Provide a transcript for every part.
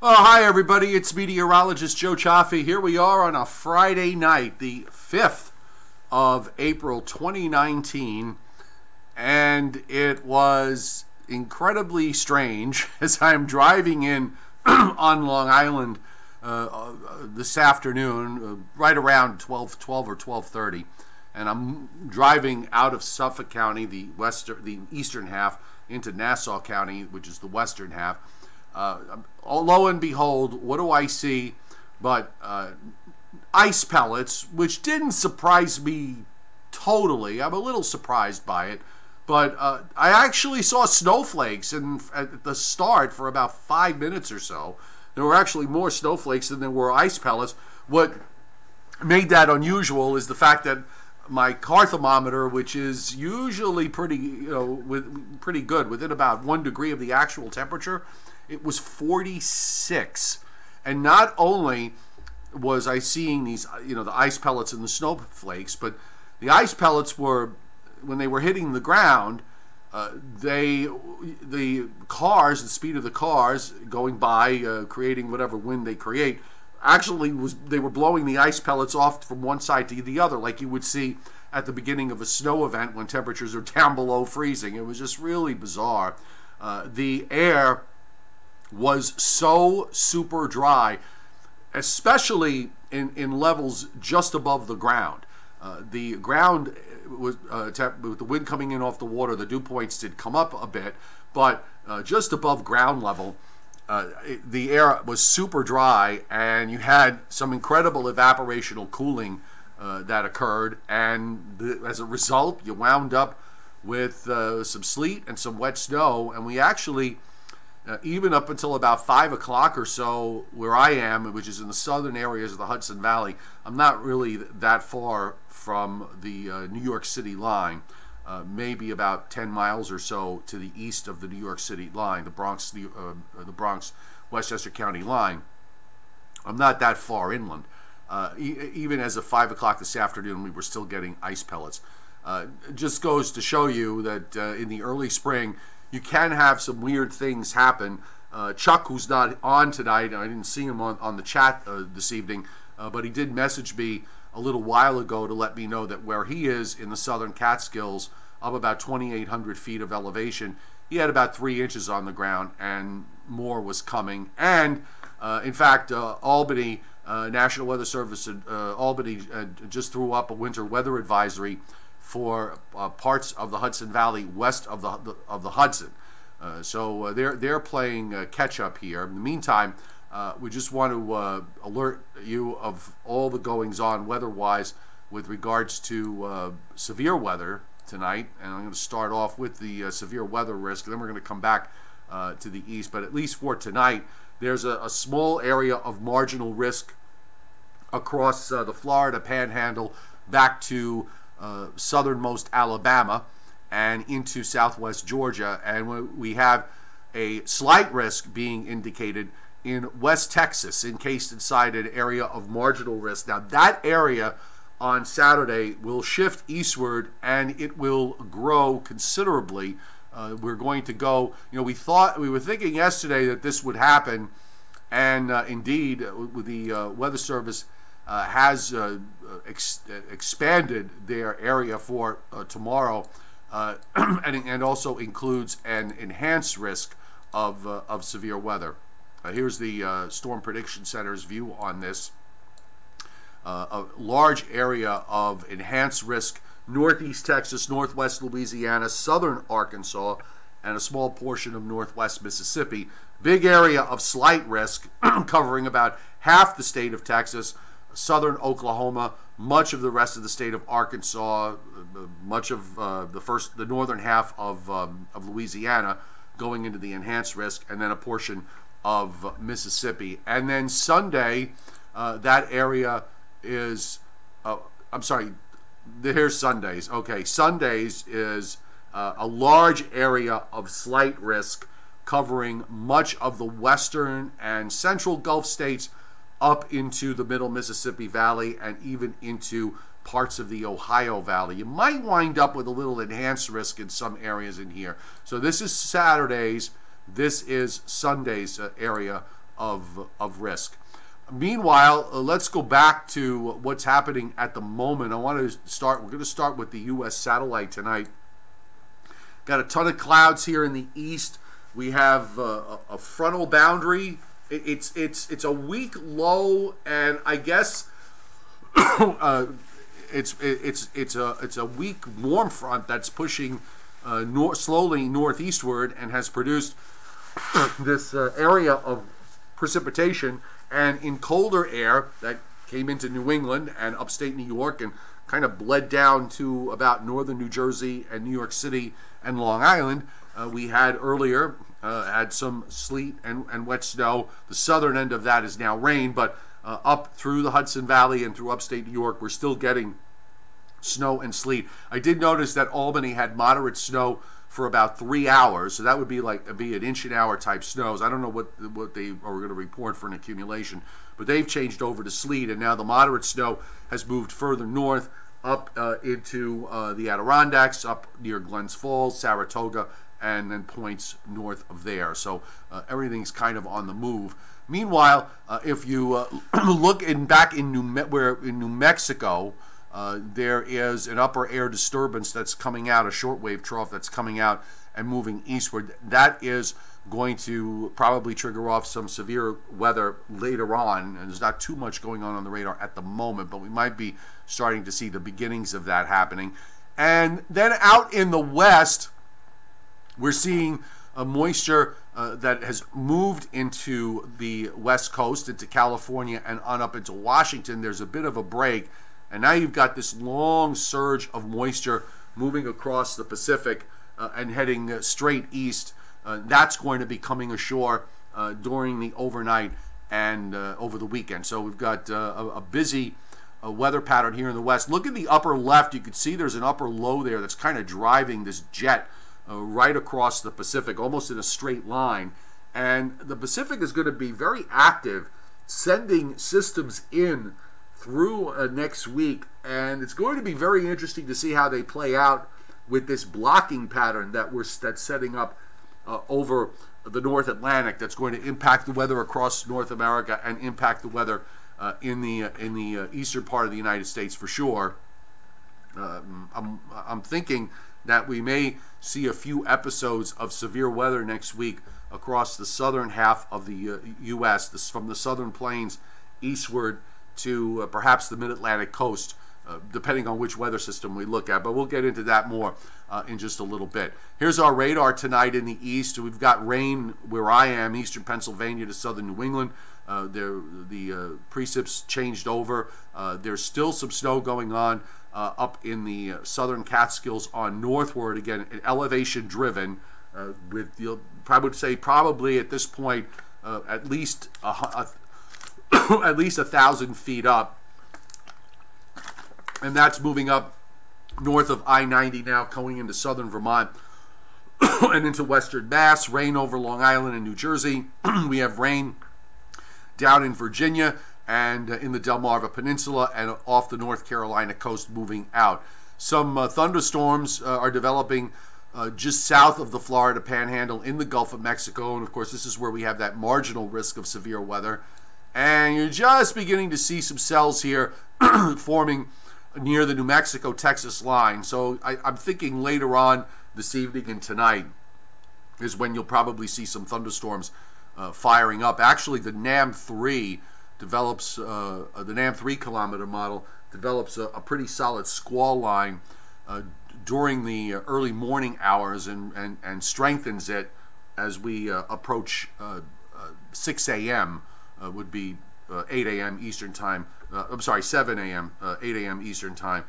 Oh, hi everybody, it's meteorologist Joe Chaffee. Here we are on a Friday night, the 5th of April 2019, and it was incredibly strange as I'm driving in on Long Island this afternoon, right around 12 or 12:30, and I'm driving out of Suffolk County, the eastern half, into Nassau County, which is the western half. Lo and behold, what do I see but ice pellets, which didn't surprise me totally. I'm a little surprised by it, but I actually saw snowflakes at the start for about 5 minutes or so. There were actually more snowflakes than there were ice pellets. What made that unusual is the fact that my car thermometer, which is usually pretty good, within about 1 degree of the actual temperature, it was 46. And not only was I seeing these, the ice pellets and the snowflakes, but the ice pellets were, when they were hitting the ground, the cars, the speed of the cars going by, creating whatever wind they create, actually they were blowing the ice pellets off from one side to the other, like you would see at the beginning of a snow event when temperatures are down below freezing. It was just really bizarre. The air was so super dry, especially in levels just above the ground. The ground was with the wind coming in off the water, the dew points did come up a bit, but just above ground level, the air was super dry, and you had some incredible evaporational cooling that occurred, and as a result, you wound up with some sleet and some wet snow. And we actually, even up until about 5 o'clock or so, where I am, which is in the southern areas of the Hudson Valley, I'm not really that far from the New York City line, maybe about 10 miles or so to the east of the New York City line, the Bronx Westchester County line. I'm not that far inland. Even as of 5 o'clock this afternoon, we were still getting ice pellets. Just goes to show you that in the early spring, you can have some weird things happen. Chuck, who's not on tonight, I didn't see him on the chat this evening, but he did message me a little while ago to let me know that where he is in the southern Catskills, up about 2,800 feet of elevation, he had about 3 inches on the ground, and more was coming. And in fact, Albany, National Weather Service, Albany just threw up a winter weather advisory for parts of the Hudson Valley west of the Hudson. So they're playing catch up here. In the meantime, we just want to alert you of all the goings on weather-wise with regards to severe weather tonight. And I'm going to start off with the severe weather risk, and then we're going to come back to the east. But at least for tonight, there's a small area of marginal risk across the Florida Panhandle back to southernmost Alabama and into southwest Georgia, and we have a slight risk being indicated in West Texas, encased inside an area of marginal risk. Now that area on Saturday will shift eastward, and it will grow considerably. We're going to go, we were thinking yesterday that this would happen, and indeed the Weather Service has expanded their area for tomorrow, and also includes an enhanced risk of severe weather. Here's the Storm Prediction Center's view on this. A large area of enhanced risk: northeast Texas, northwest Louisiana, southern Arkansas, and a small portion of northwest Mississippi. Big area of slight risk covering about half the state of Texas, southern Oklahoma, much of the rest of the state of Arkansas, much of the northern half of Louisiana, going into the enhanced risk, and then a portion of Mississippi. And then Sunday, that area is, here's Sundays. Okay, Sundays is a large area of slight risk covering much of the western and central Gulf states up into the middle Mississippi Valley and even into parts of the Ohio Valley. You might wind up with a little enhanced risk in some areas in here. So this is Saturday's, this is Sunday's area of risk. Meanwhile, let's go back to what's happening at the moment. We're going to start with the U.S. satellite tonight. Got a ton of clouds here in the east. We have a frontal boundary. It's a weak low, and I guess it's a weak warm front that's pushing slowly northeastward and has produced this area of precipitation. And in colder air that came into New England and upstate New York and kind of bled down to about northern New Jersey and New York City and Long Island, we had earlier had some sleet and wet snow. The southern end of that is now rain, but up through the Hudson Valley and through upstate New York, we're still getting snow and sleet. I did notice that Albany had moderate snow for about 3 hours, so that would be an inch an hour type snows. I don't know what they are going to report for an accumulation, but they've changed over to sleet, and now the moderate snow has moved further north up into the Adirondacks, up near Glens Falls, Saratoga, and then points north of there. So everything's kind of on the move. Meanwhile, if you look back in New Mexico, there is an upper air disturbance that's coming out, a shortwave trough that's coming out and moving eastward. That is going to probably trigger off some severe weather later on, and there's not too much going on the radar at the moment, but we might be starting to see the beginnings of that happening. And then out in the west, we're seeing a moisture that has moved into the west coast, into California, and on up into Washington. There's a bit of a break. And now you've got this long surge of moisture moving across the Pacific and heading straight east. That's going to be coming ashore during the overnight and over the weekend. So we've got a busy weather pattern here in the west. Look at the upper left. You can see there's an upper low there that's kind of driving this jet right across the Pacific, almost in a straight line. And the Pacific is going to be very active, sending systems in through next week, and it's going to be very interesting to see how they play out with this blocking pattern that's setting up over the North Atlantic. That's going to impact the weather across North America and impact the weather in the eastern part of the United States for sure. I'm thinking that we may see a few episodes of severe weather next week across the southern half of the U.S., from the southern plains eastward to perhaps the mid-Atlantic coast, depending on which weather system we look at. But we'll get into that more in just a little bit. Here's our radar tonight in the east. We've got rain where I am, eastern Pennsylvania to southern New England. The precipits changed over. There's still some snow going on up in the southern Catskills on northward. Again, elevation driven, with I would say probably at this point at least at least 1,000 feet up, and that's moving up north of I-90 now, going into southern Vermont and into western Mass. Rain over Long Island and New Jersey. We have rain down in Virginia and in the Delmarva Peninsula and off the North Carolina coast moving out. Some thunderstorms are developing just south of the Florida Panhandle in the Gulf of Mexico, and of course this is where we have that marginal risk of severe weather. And you're just beginning to see some cells here forming near the New Mexico-Texas line. So I'm thinking later on this evening and tonight is when you'll probably see some thunderstorms firing up. Actually, the NAM3 develops, the NAM3 kilometer model develops a pretty solid squall line during the early morning hours and strengthens it as we approach 6 a.m. Would be 8 a.m. Eastern time. I'm sorry, 7 a.m., 8 a.m. Eastern time,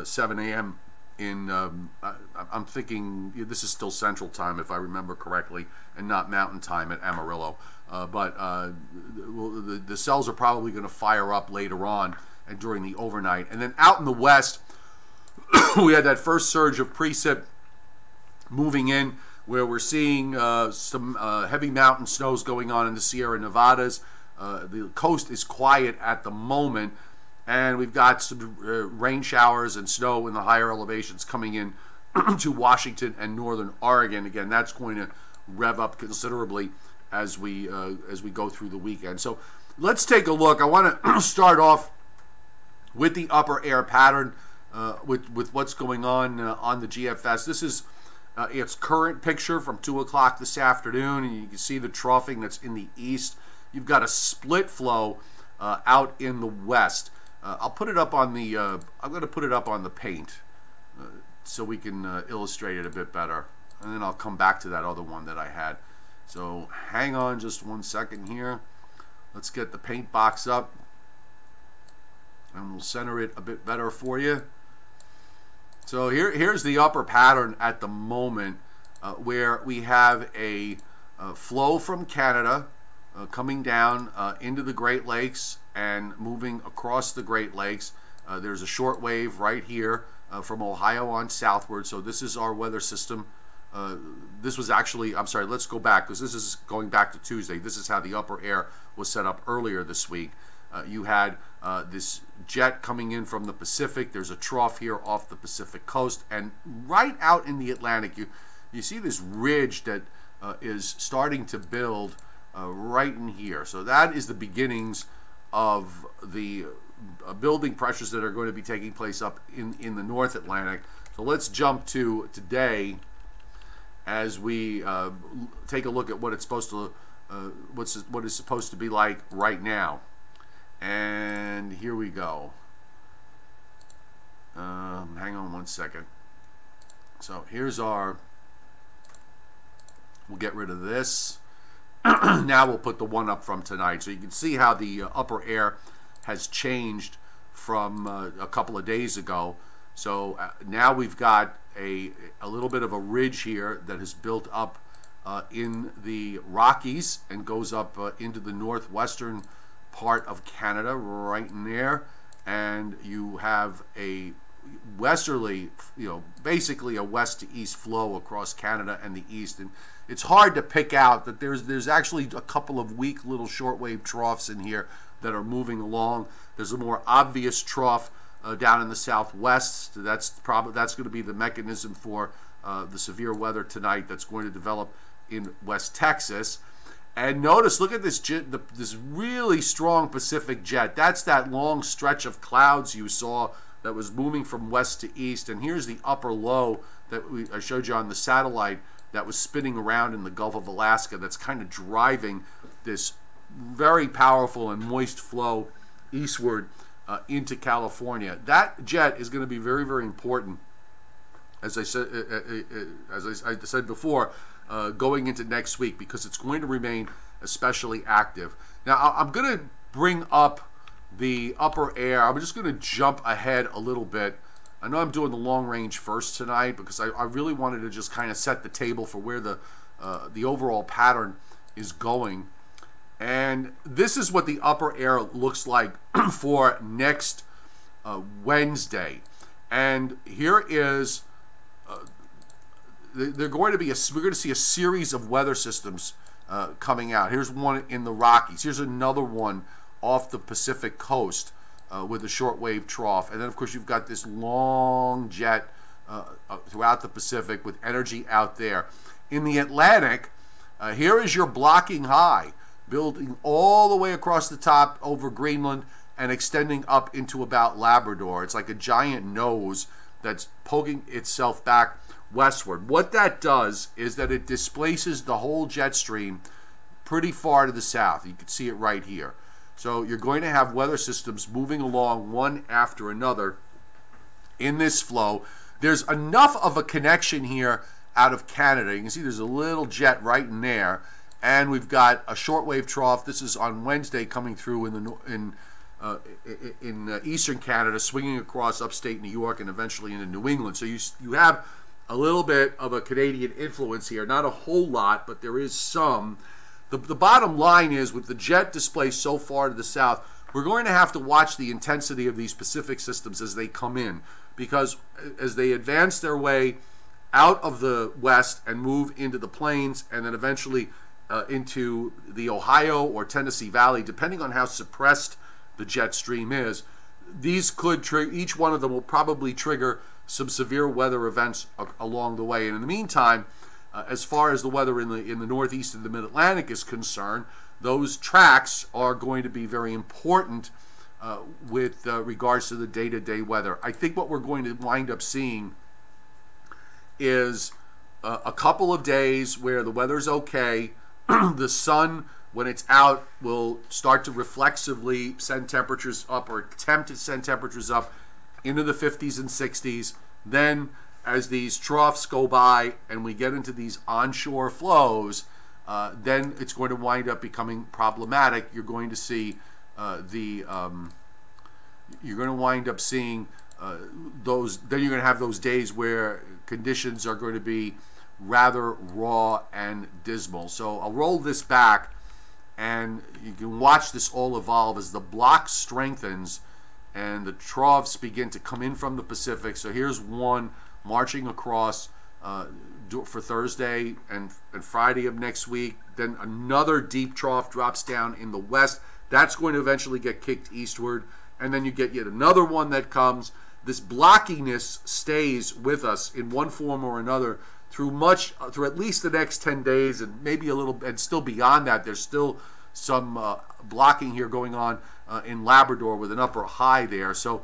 7 a.m. in, I'm thinking this is still Central time if I remember correctly, and not Mountain time at Amarillo. But the cells are probably going to fire up later on and during the overnight. And then out in the west, we had that first surge of precip moving in, where we're seeing some heavy mountain snows going on in the Sierra Nevadas. The coast is quiet at the moment, and we've got some rain showers and snow in the higher elevations coming in to Washington and northern Oregon. Again, that's going to rev up considerably as we go through the weekend. So let's take a look. I want to start off with the upper air pattern, with what's going on the GFS. This is its current picture from 2 o'clock this afternoon, and you can see the troughing that's in the east. You've got a split flow out in the west. I'll put it up on the. I'm going to put it up on the paint so we can illustrate it a bit better, and then I'll come back to that other one that I had. So hang on just 1 second here. Let's get the paint box up, and we'll center it a bit better for you. So here's the upper pattern at the moment, where we have a flow from Canada coming down into the Great Lakes and moving across the Great Lakes. There's a short wave right here from Ohio on southward. So this is our weather system. This was actually, I'm sorry, let's go back, because this is going back to Tuesday. This is how the upper air was set up earlier this week. You had this jet coming in from the Pacific. There's a trough here off the Pacific coast, and right out in the Atlantic, you see this ridge that is starting to build right in here. So that is the beginnings of the building pressures that are going to be taking place up in the North Atlantic. So let's jump to today as we take a look at what it's supposed to what is supposed to be like right now. And here we go. Hang on 1 second. So here's our, we'll get rid of this. Now we'll put the one up from tonight. So you can see how the upper air has changed from a couple of days ago. So now we've got a little bit of a ridge here that has built up in the Rockies and goes up into the northwestern part of Canada, right in there. And you have a westerly, basically a west to east flow across Canada and the east. And it's hard to pick out that there's actually a couple of weak little shortwave troughs in here that are moving along. There's a more obvious trough down in the southwest. That's going to be the mechanism for the severe weather tonight that's going to develop in West Texas. And notice, look at this this really strong Pacific jet. That's that long stretch of clouds you saw that was moving from west to east. And here's the upper low that I showed you on the satellite that was spinning around in the Gulf of Alaska, that's kind of driving this very powerful and moist flow eastward into California. That jet is going to be very, very important, as I said before, going into next week, because it's going to remain especially active. Now, I'm going to bring up the upper air. I'm just going to jump ahead a little bit. I know I'm doing the long range first tonight because I really wanted to just kind of set the table for where the overall pattern is going. And this is what the upper air looks like for next Wednesday. And here is we're going to see a series of weather systems coming out. Here's one in the Rockies. Here's another one off the Pacific coast with a shortwave trough. And then, of course, you've got this long jet throughout the Pacific with energy out there. In the Atlantic, here is your blocking high, building all the way across the top over Greenland and extending up into about Labrador. It's like a giant nose that's poking itself back westward. What that does is that it displaces the whole jet stream pretty far to the south. You can see it right here. So you're going to have weather systems moving along one after another in this flow. There's enough of a connection here out of Canada. You can see there's a little jet right in there, and we've got a shortwave trough. This is on Wednesday coming through in eastern Canada, swinging across upstate New York and eventually into New England. So you have a little bit of a Canadian influence here. Not a whole lot, but there is some. The bottom line is, with the jet displaced so far to the south, we're going to have to watch the intensity of these Pacific systems as they come in, because as they advance their way out of the west and move into the plains and then eventually into the Ohio or Tennessee Valley, depending on how suppressed the jet stream is, these could each one of them will probably trigger some severe weather events along the way. And in the meantime, As far as the weather in the northeast of the mid-Atlantic is concerned, those tracks are going to be very important with regards to the day-to-day weather. I think what we're going to wind up seeing is a couple of days where the weather's okay. The sun, when it's out, will start to reflexively send temperatures up, or attempt to send temperatures up into the 50s and 60s. Then, as these troughs go by and we get into these onshore flows, then it's going to wind up becoming problematic. You're going to see you're going to wind up seeing those. Then you're going to have those days where conditions are going to be rather raw and dismal. So I'll roll this back, and you can watch this all evolve as the block strengthens and the troughs begin to come in from the Pacific. So here's one marching across for Thursday and Friday of next week. Then another deep trough drops down in the west. That's going to eventually get kicked eastward. And then you get yet another one that comes. This blockiness stays with us in one form or another through at least the next 10 days, and maybe a little, and still beyond that. There's still some blocking here going on in Labrador with an upper high there. So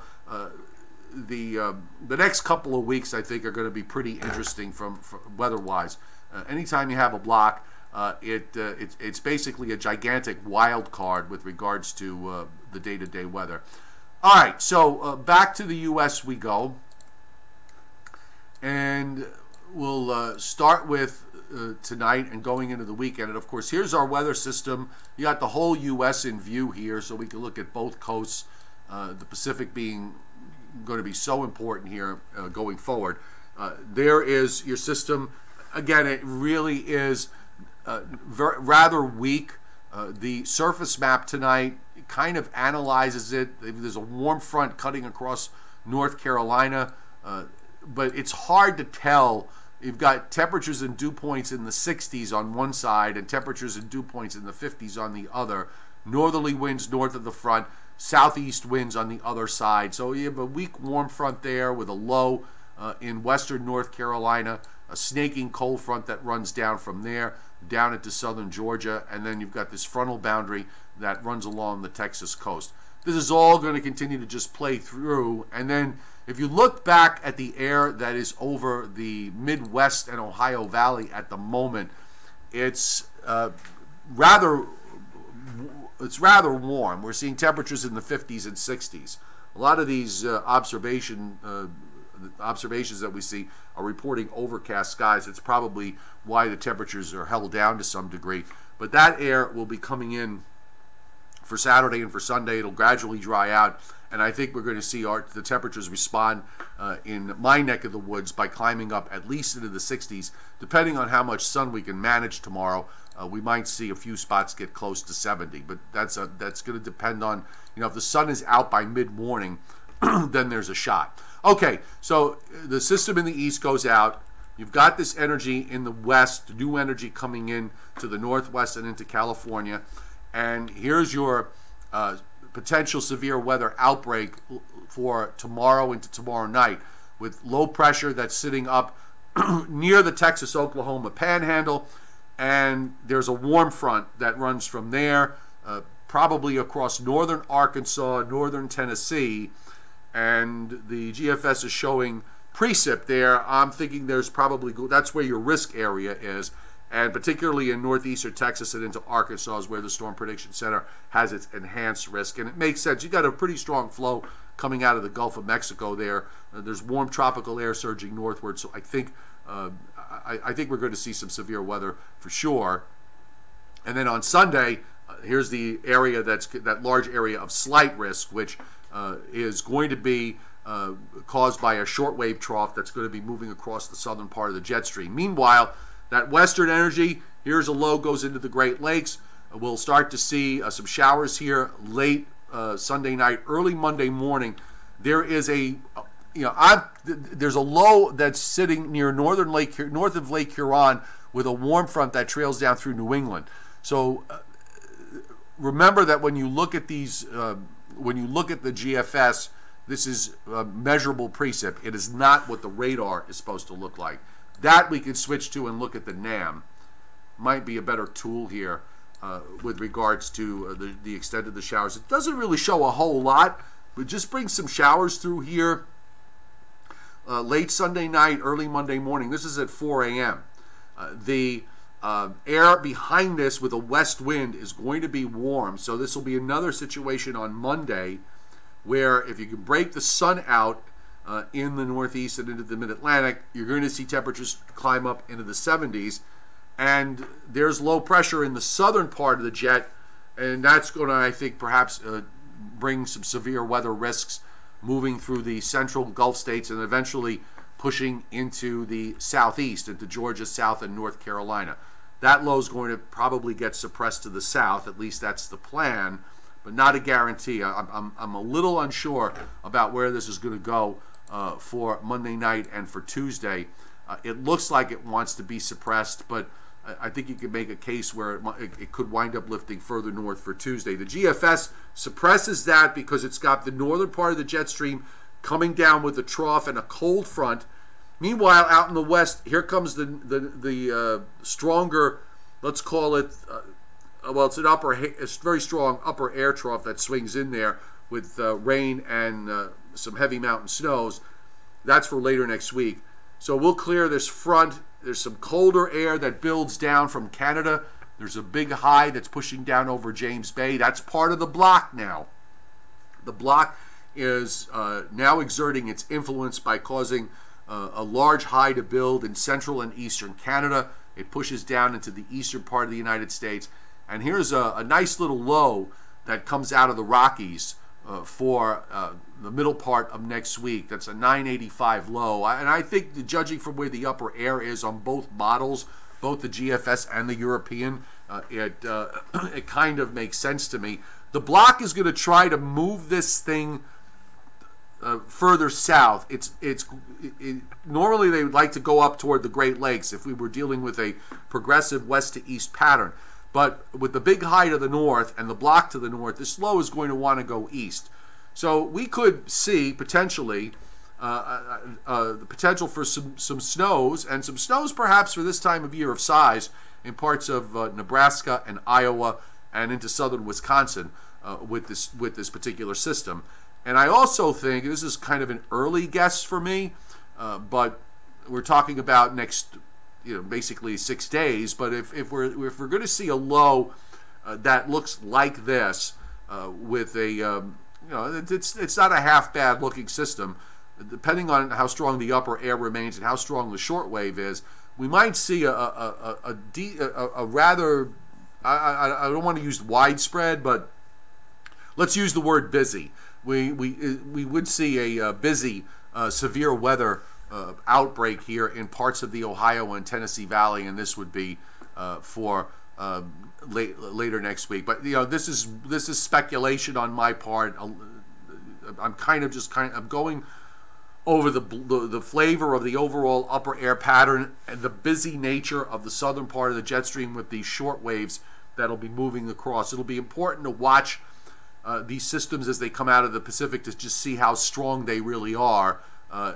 the next couple of weeks, I think, are going to be pretty interesting from weather-wise. Anytime you have a block, it's basically a gigantic wild card with regards to the day-to-day weather. All right, so back to the U.S. we go, and we'll start with tonight and going into the weekend. And of course, here's our weather system. You got the whole U.S. in view here, so we can look at both coasts. The Pacific being going to be so important here going forward. There is your system. Again, it really is rather weak. The surface map tonight kind of analyzes it. There's a warm front cutting across North Carolina, but it's hard to tell. You've got temperatures and dew points in the 60s on one side and temperatures and dew points in the 50s on the other. Northerly winds north of the front, southeast winds on the other side. So you have a weak warm front there with a low in western North Carolina, a snaking cold front that runs down from there down into southern Georgia, and then you've got this frontal boundary that runs along the Texas coast. This is all going to continue to just play through. And then if you look back at the air that is over the Midwest and Ohio Valley at the moment, it's rather warm. We're seeing temperatures in the 50s and 60s. A lot of these observations that we see are reporting overcast skies. It's probably why the temperatures are held down to some degree. But that air will be coming in for Saturday and for Sunday. It'll gradually dry out, and I think we're going to see the temperatures respond in my neck of the woods by climbing up at least into the 60s. Depending on how much sun we can manage tomorrow, we might see a few spots get close to 70, but that's going to depend on, if the sun is out by mid-morning, then there's a shot. Okay, so the system in the east goes out. You've got this energy in the west, new energy coming in to the northwest and into California. And here's your potential severe weather outbreak for tomorrow into tomorrow night, with low pressure that's sitting up near the Texas-Oklahoma panhandle. And there's a warm front that runs from there, probably across northern Arkansas, northern Tennessee. And the GFS is showing precip there. I'm thinking there's probably, that's where your risk area is. And particularly in northeastern Texas and into Arkansas is where the Storm Prediction Center has its enhanced risk. And it makes sense. You've got a pretty strong flow coming out of the Gulf of Mexico there. There's warm tropical air surging northward. So I think we're going to see some severe weather for sure. And then on Sunday, here's the area that large area of slight risk, which is going to be caused by a shortwave trough that's going to be moving across the southern part of the jet stream. Meanwhile, that western energy, here's a low, goes into the Great Lakes. We'll start to see some showers here late Sunday night, early Monday morning. There is there's a low that's sitting near north of Lake Huron with a warm front that trails down through New England. So remember that when you look at these, when you look at the GFS, this is measurable precip. It is not what the radar is supposed to look like. That we could switch to and look at the NAM. Might be a better tool here with regards to the extent of the showers. It doesn't really show a whole lot, but just bring some showers through here late Sunday night, early Monday morning. This is at 4 a.m. The air behind this with a west wind is going to be warm, so this will be another situation on Monday where if you can break the sun out in the northeast and into the mid-Atlantic, you're going to see temperatures climb up into the 70s, and there's low pressure in the southern part of the jet, and that's going to, I think, perhaps bring some severe weather risks moving through the central Gulf states and eventually pushing into the southeast, into Georgia, South, and North Carolina. That low is going to probably get suppressed to the south, at least that's the plan, but not a guarantee. I'm a little unsure about where this is going to go for Monday night and for Tuesday. It looks like it wants to be suppressed, but I think you could make a case where it could wind up lifting further north for Tuesday. The GFS suppresses that because it's got the northern part of the jet stream coming down with a trough and a cold front. Meanwhile, out in the west, here comes the stronger, let's call it, well, it's very strong upper air trough that swings in there with rain and some heavy mountain snows. That's for later next week. So we'll clear this front. There's some colder air that builds down from Canada. There's a big high that's pushing down over James Bay. That's part of the block now. The block is now exerting its influence by causing a large high to build in central and eastern Canada. It pushes down into the eastern part of the United States. And here's a nice little low that comes out of the Rockies for the middle part of next week. That's a 985 low. And I think, judging from where the upper air is on both models, both the GFS and the European, it kind of makes sense to me. The block is going to try to move this thing further south. Normally they would like to go up toward the Great Lakes if we were dealing with a progressive west to east pattern. But with the big high to the north and the block to the north, this low is going to want to go east. So we could see potentially the potential for some snows, and some snows perhaps for this time of year of size in parts of Nebraska and Iowa and into southern Wisconsin with this particular system. And I also think, this is kind of an early guess for me, but we're talking about next, basically 6 days. But if we're going to see a low that looks like this, with a it's not a half bad looking system. Depending on how strong the upper air remains and how strong the shortwave is, we might see a rather, I don't want to use widespread, but let's use the word busy. We would see a busy severe weather outbreak here in parts of the Ohio and Tennessee Valley, and this would be for later next week. But this is speculation on my part. I'm going over the flavor of the overall upper air pattern and the busy nature of the southern part of the jet stream with these short waves that'll be moving across. It'll be important to watch these systems as they come out of the Pacific to just see how strong they really are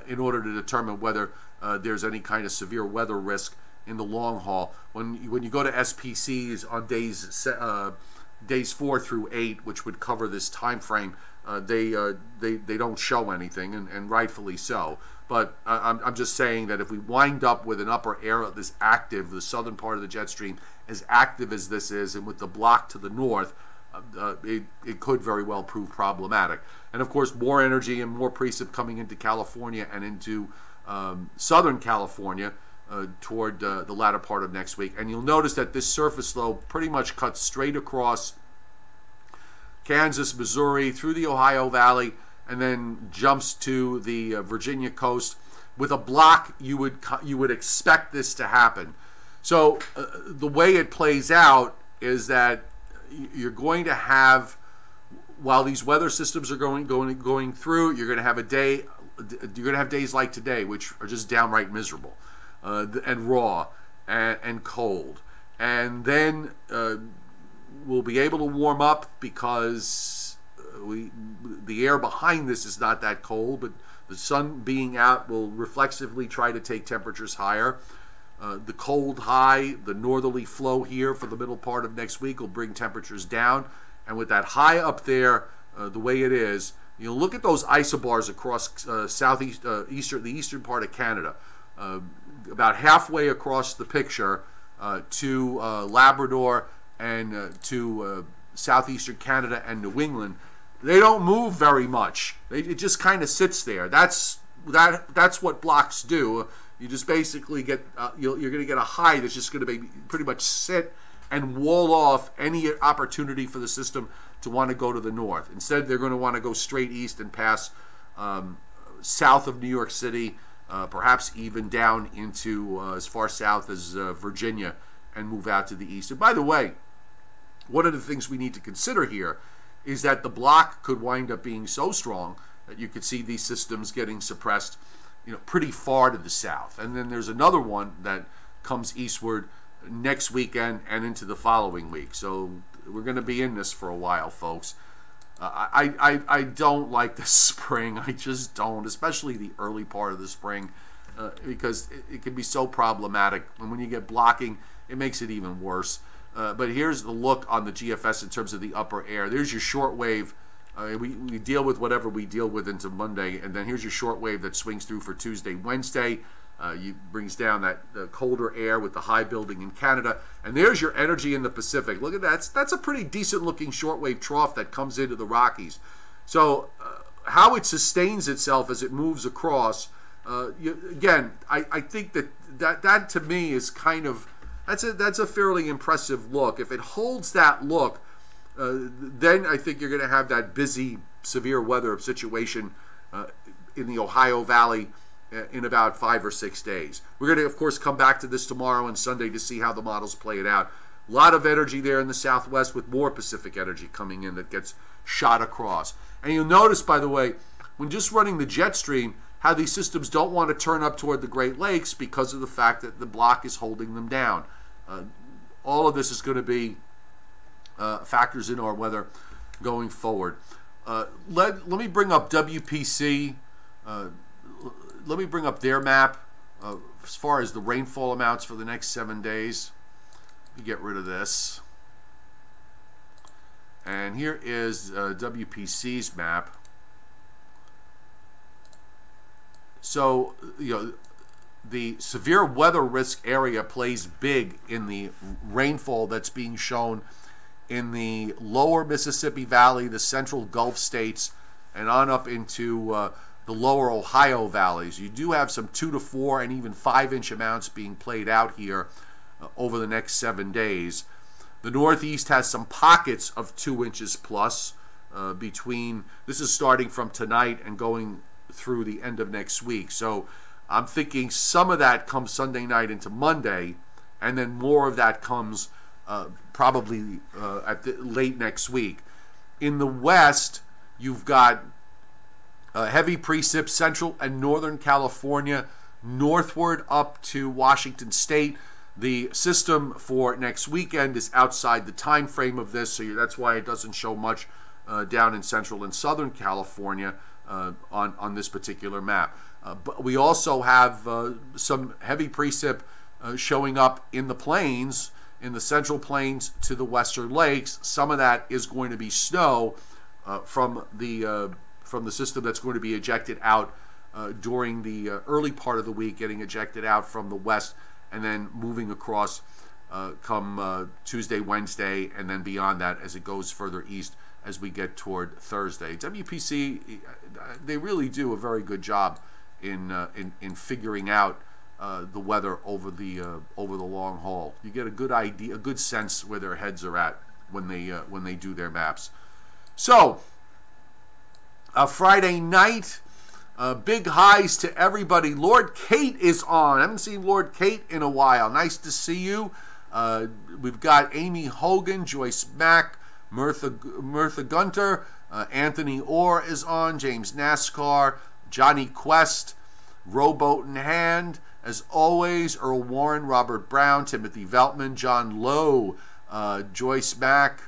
in order to determine whether there's any kind of severe weather risk in the long haul. When you go to SPCs on days 4 through 8, which would cover this time frame, they don't show anything, and rightfully so. But I'm just saying that if we wind up with an upper air this active, the southern part of the jet stream, as active as this is, and with the block to the north, it could very well prove problematic. And of course, more energy and more precip coming into California and into Southern California toward the latter part of next week. And you'll notice that this surface low pretty much cuts straight across Kansas, Missouri, through the Ohio Valley, and then jumps to the Virginia coast. With a block, you would expect this to happen. So the way it plays out is that you're going to have, while these weather systems are going through, you're going to have days like today, which are just downright miserable and raw and cold. And then we'll be able to warm up because the air behind this is not that cold, but The sun being out will reflexively try to take temperatures higher. The cold high, the northerly flow here for the middle part of next week will bring temperatures down. And with that high up there, the way it is, you look at those isobars across the eastern part of Canada. About halfway across the picture to Labrador and to southeastern Canada and New England, they don't move very much. It just kind of sits there. That's what blocks do. You just basically get you're going to get a high that's just going to pretty much sit and wall off any opportunity for the system to want to go to the north. Instead, they're going to want to go straight east and pass south of New York City, perhaps even down into as far south as Virginia, and move out to the east. And by the way, one of the things we need to consider here is that the block could wind up being so strong that you could see these systems getting suppressed, pretty far to the south. And then there's another one that comes eastward next weekend and into the following week. So we're going to be in this for a while, folks. I don't like the spring. I just don't, especially the early part of the spring, because it can be so problematic. And when you get blocking, it makes it even worse. But here's the look on the GFS in terms of the upper air. There's your short wave. We deal with whatever we deal with into Monday, and then here's your short wave that swings through for Tuesday, Wednesday. Brings down that colder air with the high building in Canada. And there's your energy in the Pacific. Look at that. That's a pretty decent looking shortwave trough that comes into the Rockies. So how it sustains itself as it moves across, again, I think that to me is kind of, that's a fairly impressive look. If it holds that look, then I think you're going to have that busy, severe weather situation in the Ohio Valley in about 5 or 6 days. We're going to, of course, come back to this tomorrow and Sunday to see how the models play it out. A lot of energy there in the southwest with more Pacific energy coming in that gets shot across. And you'll notice, by the way, when just running the jet stream, how these systems don't want to turn up toward the Great Lakes because of the fact that the block is holding them down. All of this is going to be factors in our weather going forward. Let me bring up WPC. Let me bring up their map as far as the rainfall amounts for the next 7 days. Let me get rid of this. And here is WPC's map. So, the severe weather risk area plays big in the rainfall that's being shown in the lower Mississippi Valley, the central Gulf states, and on up into the lower Ohio valleys. You do have some 2 to 4 and even 5-inch amounts being played out here over the next 7 days. The Northeast has some pockets of 2 inches plus between, this is starting from tonight and going through the end of next week. So I'm thinking some of that comes Sunday night into Monday, and then more of that comes probably late next week. In the West, you've got heavy precip central and northern California, northward up to Washington State. The system for next weekend is outside the time frame of this, so that's why it doesn't show much down in central and southern California on this particular map. But we also have some heavy precip showing up in the plains, in the central plains to the western lakes. Some of that is going to be snow from the system that's going to be ejected out during the early part of the week, getting ejected out from the west and then moving across come Tuesday, Wednesday, and then beyond that as it goes further east as we get toward Thursday. WPC, they really do a very good job in figuring out the weather over the long haul. You get a good idea, a good sense where their heads are at when they do their maps. So Friday night, big highs to everybody. Lord Kate is on. I haven't seen Lord Kate in a while. Nice to see you. We've got Amy Hogan, Joyce Mack, Mirtha Gunter, Anthony Orr is on, James NASCAR, Johnny Quest, Rowboat in Hand, as always, Earl Warren, Robert Brown, Timothy Veltman, John Lowe, Joyce Mack,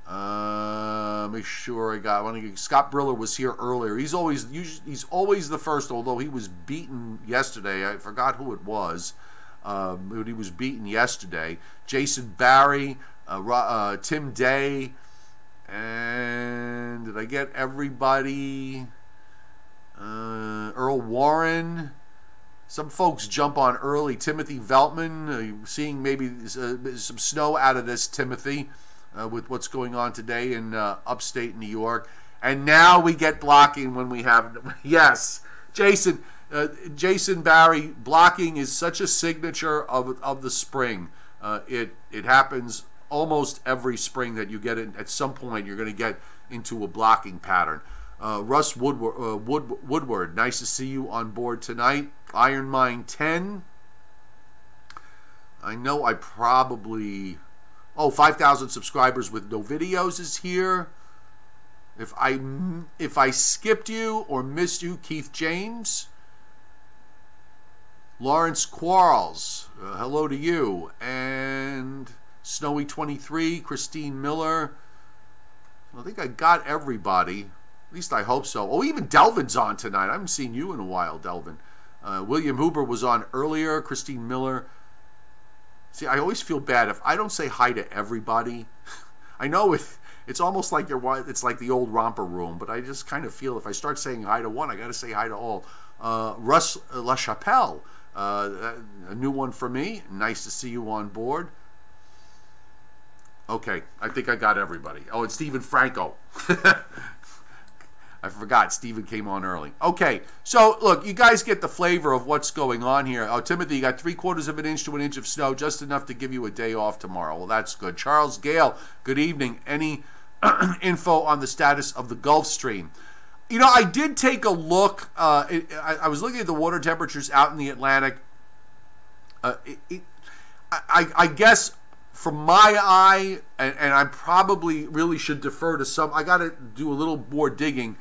Make sure I got. Scott Briller was here earlier. He's always the first, although he was beaten yesterday. I forgot who it was, but he was beaten yesterday. Jason Barry, Tim Day, and did I get everybody? Earl Warren. Some folks jump on early. Timothy Veltman, seeing maybe some snow out of this, Timothy. With what's going on today in upstate New York. And now we get blocking when we have... Yes, Jason Barry, blocking is such a signature of the spring. It happens almost every spring that you get it. At some point, you're going to get into a blocking pattern. Russ Woodward, nice to see you on board tonight. Iron Mine 10. I know I probably... 5,000 subscribers with no videos is here. If I skipped you or missed you, Keith James. Lawrence Quarles, hello to you. And Snowy 23, Christine Miller. I think I got everybody. At least I hope so. Oh, even Delvin's on tonight. I haven't seen you in a while, Delvin. William Huber was on earlier. Christine Miller. See, I always feel bad if I don't say hi to everybody. I know it's almost like it's like the old romper room, but I just kind of feel if I start saying hi to one, I got to say hi to all. Russ LaChapelle, a new one for me. Nice to see you on board. Okay, I think I got everybody. Oh, it's Stephen Franco. I forgot. Stephen came on early. Okay, so look, you guys get the flavor of what's going on here. Oh, Timothy, you got 3/4 of an inch to an inch of snow, just enough to give you a day off tomorrow. Well, that's good. Charles Gale, good evening. Any info on the status of the Gulf Stream? You know, I did take a look. I was looking at the water temperatures out in the Atlantic. I guess from my eye, and I probably really should defer to some, I got to do a little more digging.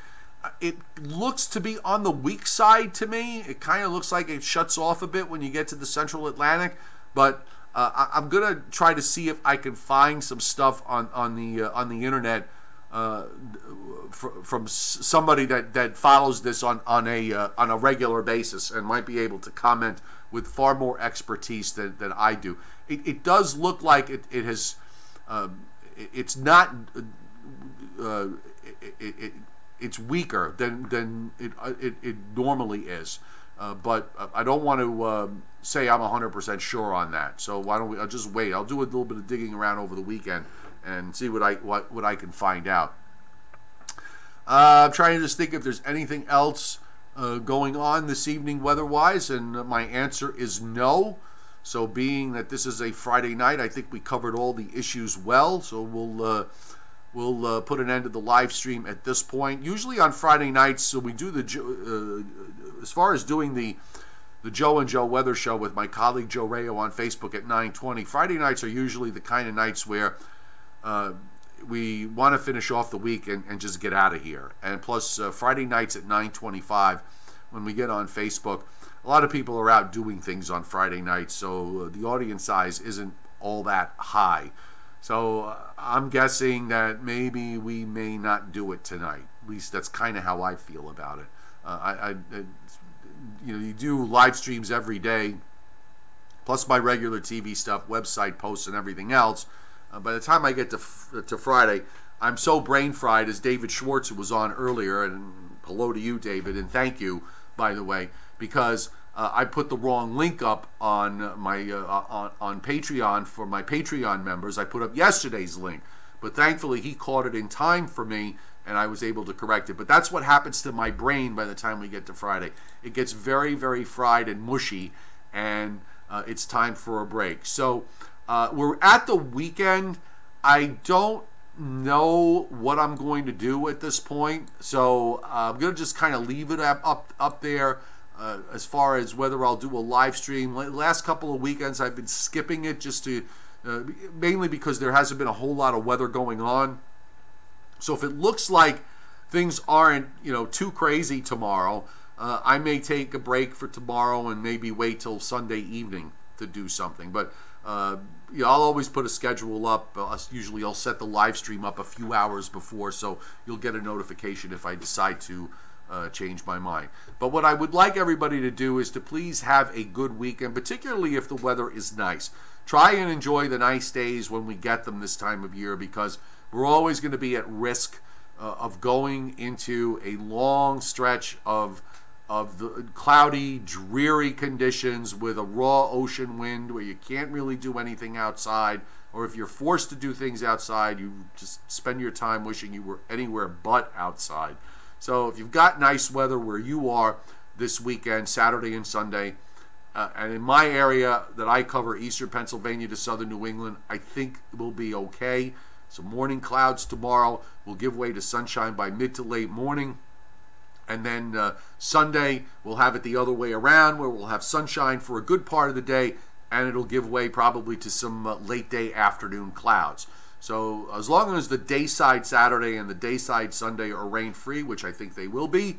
It looks to be on the weak side to me. It kind of looks like it shuts off a bit when you get to the central Atlantic, but I'm gonna try to see if I can find some stuff on the internet from somebody that follows this on a regular basis and might be able to comment with far more expertise than I do. It does look like it has. It's not. It's weaker than it normally is, but I don't want to say I'm 100% sure on that. So why don't I'll just wait. I'll do a little bit of digging around over the weekend and see what I can find out. I'm trying to just think if there's anything else going on this evening weather-wise, and my answer is no. So being that this is a Friday night, I think we covered all the issues well. So we'll put an end to the live stream at this point. Usually on Friday nights, so we do as far as doing the Joe and Joe Weather Show with my colleague Joe Rayo on Facebook at 9:20. Friday nights are usually the kind of nights where we want to finish off the week and just get out of here. And plus, Friday nights at 9:25, when we get on Facebook, a lot of people are out doing things on Friday nights, so the audience size isn't all that high. So I'm guessing that maybe we may not do it tonight. At least that's kind of how I feel about it. You do live streams every day, plus my regular TV stuff, website posts, and everything else. By the time I get to Friday, I'm so brain fried, as David Schwartz, who was on earlier, and hello to you, David, and thank you, by the way, because I put the wrong link up on my on Patreon for my Patreon members. I put up yesterday's link, but thankfully he caught it in time for me, and I was able to correct it. But that's what happens to my brain by the time we get to Friday. It gets very, very fried and mushy, and it's time for a break. So we're at the weekend. I don't know what I'm going to do at this point, so I'm going to just kind of leave it up there. As far as whether I'll do a live stream, last couple of weekends I've been skipping it just to mainly because there hasn't been a whole lot of weather going on. So if it looks like things aren't too crazy tomorrow, I may take a break for tomorrow and maybe wait till Sunday evening to do something. But I'll always put a schedule up. Usually I'll set the live stream up a few hours before, so you'll get a notification if I decide to change my mind. But what I would like everybody to do is to please have a good weekend, particularly if the weather is nice. Try and enjoy the nice days when we get them this time of year, because we're always going to be at risk of going into a long stretch of the cloudy, dreary conditions with a raw ocean wind where you can't really do anything outside, or if you're forced to do things outside, you just spend your time wishing you were anywhere but outside. So if you've got nice weather where you are this weekend, Saturday and Sunday, and in my area that I cover, eastern Pennsylvania to southern New England, I think we'll be okay. Some morning clouds tomorrow will give way to sunshine by mid to late morning. And then Sunday, we'll have it the other way around, where we'll have sunshine for a good part of the day, and it'll give way probably to some late day afternoon clouds. So as long as the dayside Saturday and the dayside Sunday are rain-free, which I think they will be,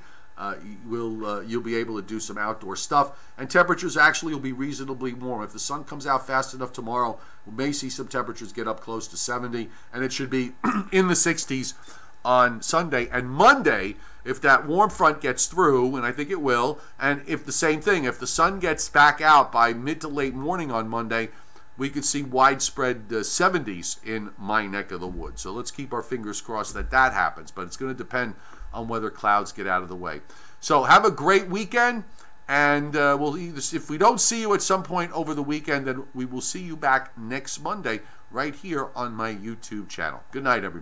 you'll be able to do some outdoor stuff, and temperatures actually will be reasonably warm. If the sun comes out fast enough tomorrow, we may see some temperatures get up close to 70, and it should be in the 60s on Sunday. And Monday, if that warm front gets through, and I think it will, and if the same thing, if the sun gets back out by mid to late morning on Monday, we could see widespread 70s in my neck of the woods. So let's keep our fingers crossed that that happens, but it's going to depend on whether clouds get out of the way. So have a great weekend, and we'll either, if we don't see you at some point over the weekend, then we will see you back next Monday right here on my YouTube channel. Good night, everybody.